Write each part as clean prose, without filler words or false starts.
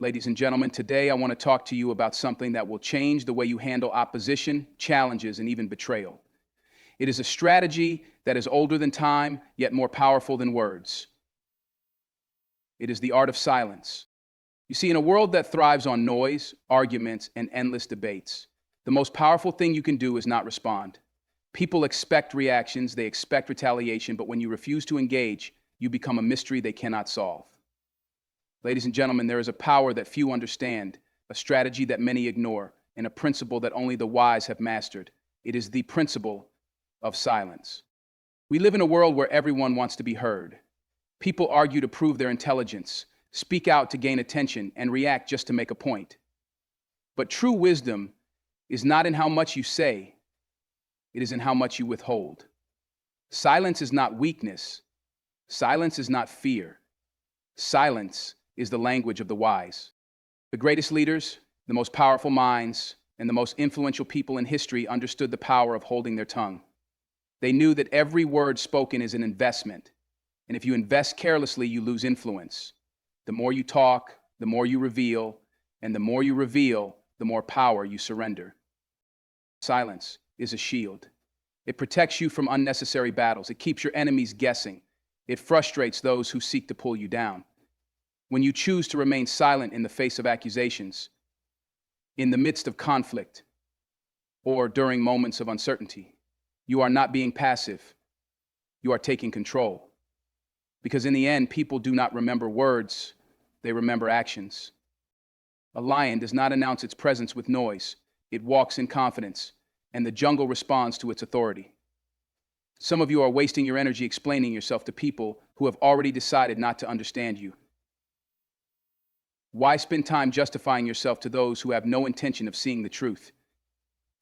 Ladies and gentlemen, today I want to talk to you about something that will change the way you handle opposition, challenges, and even betrayal. It is a strategy that is older than time, yet more powerful than words. It is the art of silence. You see, in a world that thrives on noise, arguments, and endless debates, the most powerful thing you can do is not respond. People expect reactions, they expect retaliation, but when you refuse to engage, you become a mystery they cannot solve. Ladies and gentlemen, there is a power that few understand, a strategy that many ignore, and a principle that only the wise have mastered. It is the principle of silence. We live in a world where everyone wants to be heard. People argue to prove their intelligence, speak out to gain attention, and react just to make a point. But true wisdom is not in how much you say, it is in how much you withhold. Silence is not weakness. Silence is not fear. Silence is the language of the wise. The greatest leaders, the most powerful minds, and the most influential people in history understood the power of holding their tongue. They knew that every word spoken is an investment, and if you invest carelessly, you lose influence. The more you talk, the more you reveal, and the more you reveal, the more power you surrender. Silence is a shield. It protects you from unnecessary battles. It keeps your enemies guessing. It frustrates those who seek to pull you down. When you choose to remain silent in the face of accusations, in the midst of conflict, or during moments of uncertainty, you are not being passive. You are taking control. Because in the end, people do not remember words, they remember actions. A lion does not announce its presence with noise. It walks in confidence, and the jungle responds to its authority. Some of you are wasting your energy explaining yourself to people who have already decided not to understand you. Why spend time justifying yourself to those who have no intention of seeing the truth?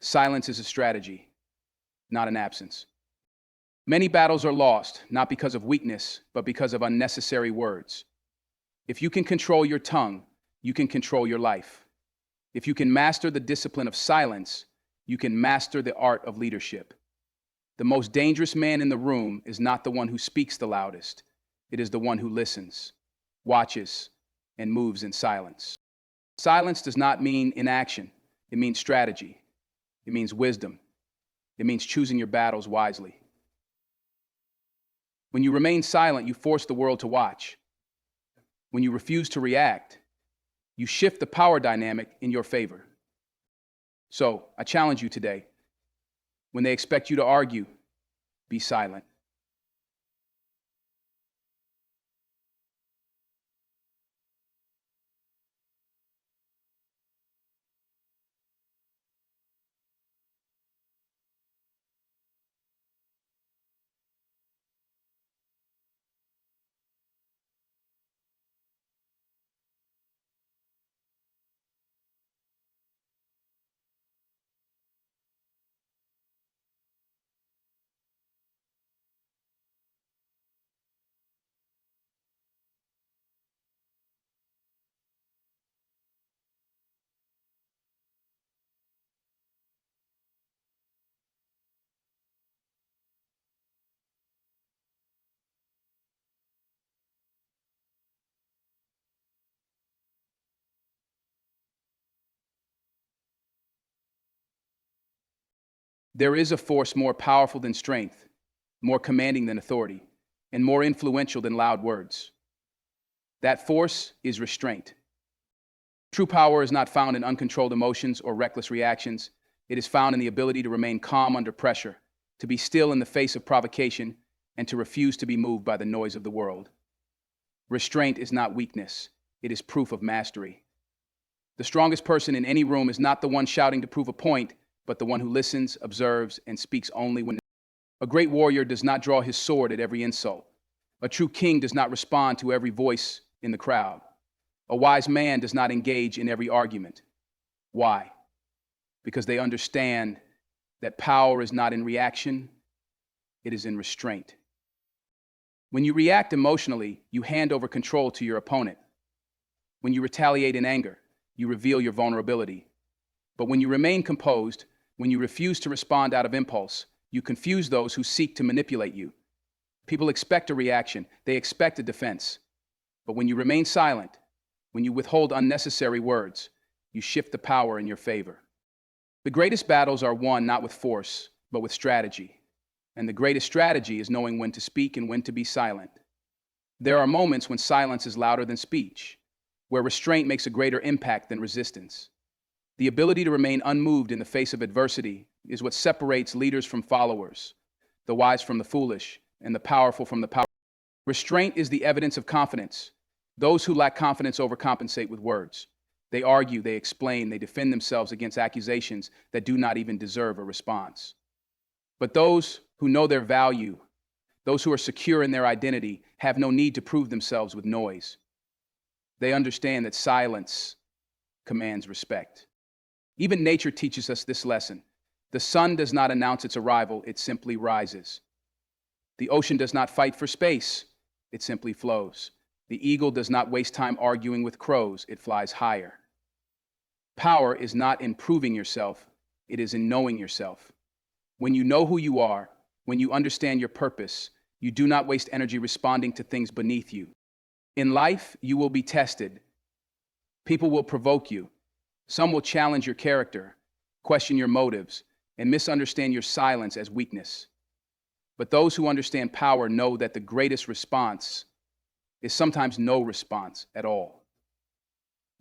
Silence is a strategy, not an absence. Many battles are lost, not because of weakness, but because of unnecessary words. If you can control your tongue, you can control your life. If you can master the discipline of silence, you can master the art of leadership. The most dangerous man in the room is not the one who speaks the loudest. It is the one who listens, watches, and moves in silence. Silence does not mean inaction. It means strategy. It means wisdom. It means choosing your battles wisely. When you remain silent, you force the world to watch. When you refuse to react, you shift the power dynamic in your favor. So, I challenge you today. When they expect you to argue, be silent. There is a force more powerful than strength, more commanding than authority, and more influential than loud words. That force is restraint. True power is not found in uncontrolled emotions or reckless reactions. It is found in the ability to remain calm under pressure, to be still in the face of provocation, and to refuse to be moved by the noise of the world. Restraint is not weakness. It is proof of mastery. The strongest person in any room is not the one shouting to prove a point, but the one who listens, observes, and speaks only when. A great warrior does not draw his sword at every insult. A true king does not respond to every voice in the crowd. A wise man does not engage in every argument. Why? Because they understand that power is not in reaction, it is in restraint. When you react emotionally, you hand over control to your opponent. When you retaliate in anger, you reveal your vulnerability. But when you remain composed, when you refuse to respond out of impulse, you confuse those who seek to manipulate you. People expect a reaction, they expect a defense. But when you remain silent, When you withhold unnecessary words, you shift the power in your favor. The greatest battles are won not with force, but with strategy. And the greatest strategy is knowing when to speak and when to be silent. There are moments when silence is louder than speech, where restraint makes a greater impact than resistance. The ability to remain unmoved in the face of adversity is what separates leaders from followers, the wise from the foolish, and the powerful from the powerful. Restraint is the evidence of confidence. Those who lack confidence overcompensate with words. They argue, they explain, they defend themselves against accusations that do not even deserve a response. But those who know their value, those who are secure in their identity, have no need to prove themselves with noise. They understand that silence commands respect. Even nature teaches us this lesson. The sun does not announce its arrival, it simply rises. The ocean does not fight for space, it simply flows. The eagle does not waste time arguing with crows, it flies higher. Power is not in proving yourself, it is in knowing yourself. When you know who you are, when you understand your purpose, you do not waste energy responding to things beneath you. In life, you will be tested. People will provoke you. Some will challenge your character, question your motives, and misunderstand your silence as weakness. But those who understand power know that the greatest response is sometimes no response at all.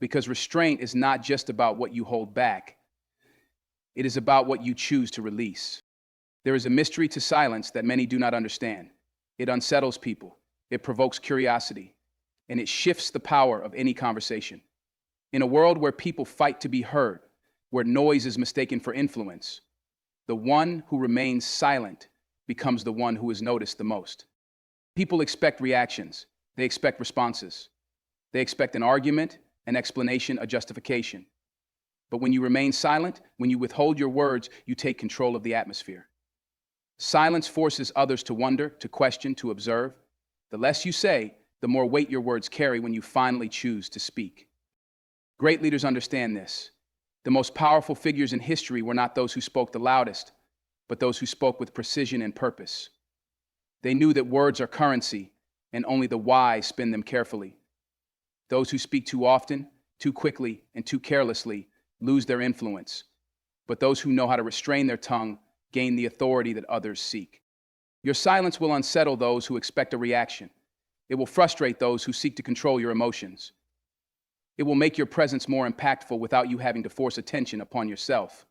Because restraint is not just about what you hold back, it is about what you choose to release. There is a mystery to silence that many do not understand. It unsettles people, it provokes curiosity, and it shifts the power of any conversation. In a world where people fight to be heard, where noise is mistaken for influence, the one who remains silent becomes the one who is noticed the most. People expect reactions, they expect responses. They expect an argument, an explanation, a justification. But when you remain silent, when you withhold your words, you take control of the atmosphere. Silence forces others to wonder, to question, to observe. The less you say, the more weight your words carry when you finally choose to speak. Great leaders understand this. The most powerful figures in history were not those who spoke the loudest, but those who spoke with precision and purpose. They knew that words are currency, and only the wise spend them carefully. Those who speak too often, too quickly, and too carelessly lose their influence. But those who know how to restrain their tongue gain the authority that others seek. Your silence will unsettle those who expect a reaction. It will frustrate those who seek to control your emotions. It will make your presence more impactful without you having to force attention upon yourself.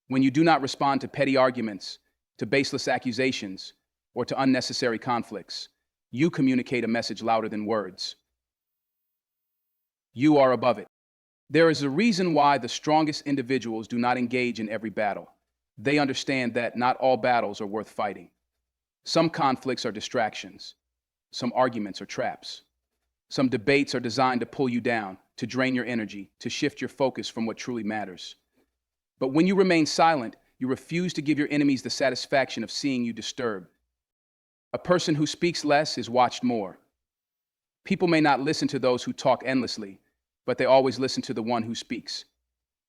When you do not respond to petty arguments, to baseless accusations, or to unnecessary conflicts, you communicate a message louder than words. You are above it. There is a reason why the strongest individuals do not engage in every battle. They understand that not all battles are worth fighting. Some conflicts are distractions. Some arguments are traps. Some debates are designed to pull you down, to drain your energy, to shift your focus from what truly matters. But when you remain silent, you refuse to give your enemies the satisfaction of seeing you disturbed. A person who speaks less is watched more. People may not listen to those who talk endlessly, but they always listen to the one who speaks,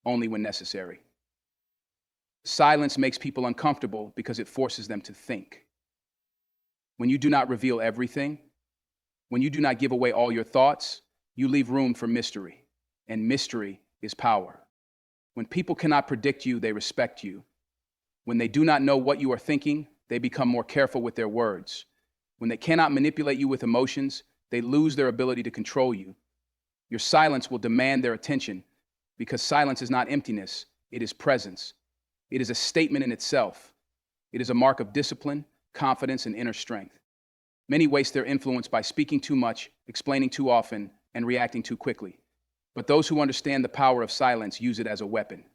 only when necessary. Silence makes people uncomfortable because it forces them to think. When you do not reveal everything, when you do not give away all your thoughts, you leave room for mystery, and mystery is power. When people cannot predict you, they respect you. When they do not know what you are thinking, they become more careful with their words. When they cannot manipulate you with emotions, they lose their ability to control you. Your silence will demand their attention because silence is not emptiness, it is presence. It is a statement in itself. It is a mark of discipline, confidence, and inner strength. Many waste their influence by speaking too much, explaining too often, and reacting too quickly. But those who understand the power of silence use it as a weapon.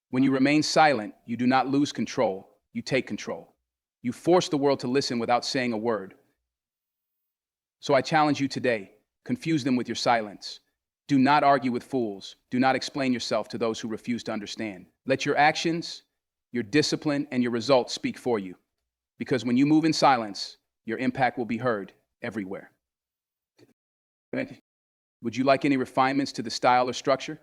When you remain silent, you do not lose control, you take control. You force the world to listen without saying a word. So I challenge you today, confuse them with your silence. Do not argue with fools. Do not explain yourself to those who refuse to understand. Let your actions, your discipline, and your results speak for you. Because when you move in silence, your impact will be heard everywhere. Would you like any refinements to the style or structure?